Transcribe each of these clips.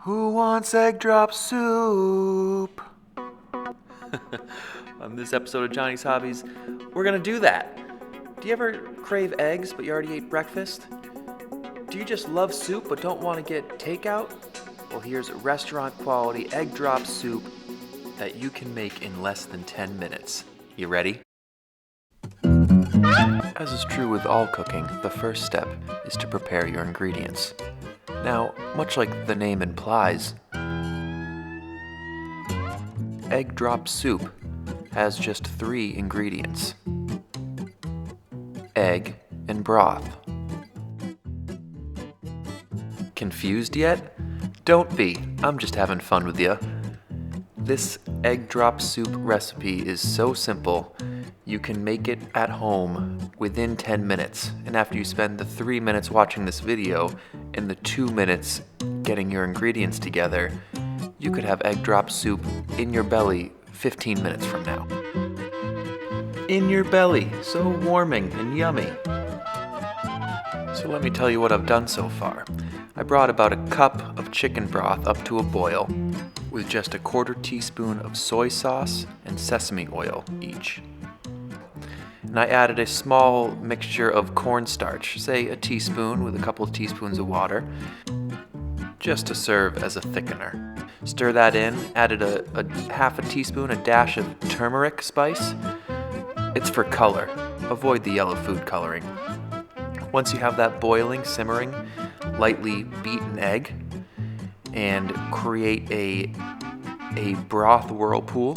Who wants egg drop soup? On this episode of Johnny's Hobbies, we're gonna do that. Do you ever crave eggs but you already ate breakfast? Do you just love soup but don't want to get takeout? Well, here's restaurant quality egg drop soup that you can make in less than 10 minutes. You ready? As is true with all cooking, the first step is to prepare your ingredients. Now, much like the name implies, egg drop soup has just 3 ingredients: egg and broth. Confused yet? Don't be, I'm just having fun with you. This egg drop soup recipe is so simple, you can make it at home within 10 minutes. And after you spend the 3 minutes watching this video and the 2 minutes getting your ingredients together, you could have egg drop soup in your belly 15 minutes from now. In your belly, so warming and yummy. So let me tell you what I've done so far. I brought about a cup of chicken broth up to a boil with just a 1/4 teaspoon of soy sauce and sesame oil each. And I added a small mixture of cornstarch, say a teaspoon with a couple of teaspoons of water, just to serve as a thickener. Stir that in, added a 1/2 teaspoon, a dash of turmeric spice. It's for color. Avoid the yellow food coloring. Once you have that boiling, simmering, lightly beat an egg and create a broth whirlpool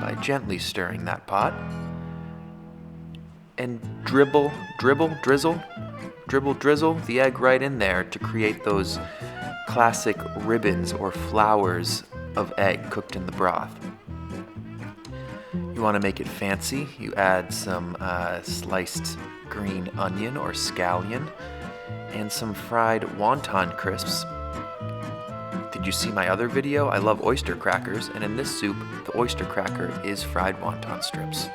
by gently stirring that pot. And drizzle the egg right in there to create those classic ribbons or flowers of egg cooked in the broth. You want to make it fancy, you add some sliced green onion or scallion and some fried wonton crisps. Did you see my other video? I love oyster crackers, and in this soup, the oyster cracker is fried wonton strips.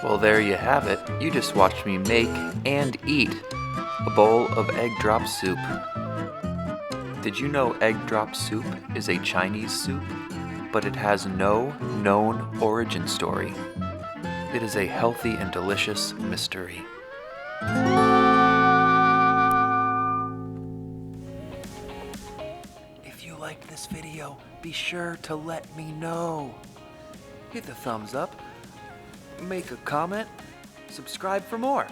Well, there you have it. You just watched me make and eat a bowl of egg drop soup. Did you know egg drop soup is a Chinese soup, but it has no known origin story? It is a healthy and delicious mystery. If you liked this video, be sure to let me know. Hit the thumbs up, make a comment, subscribe for more.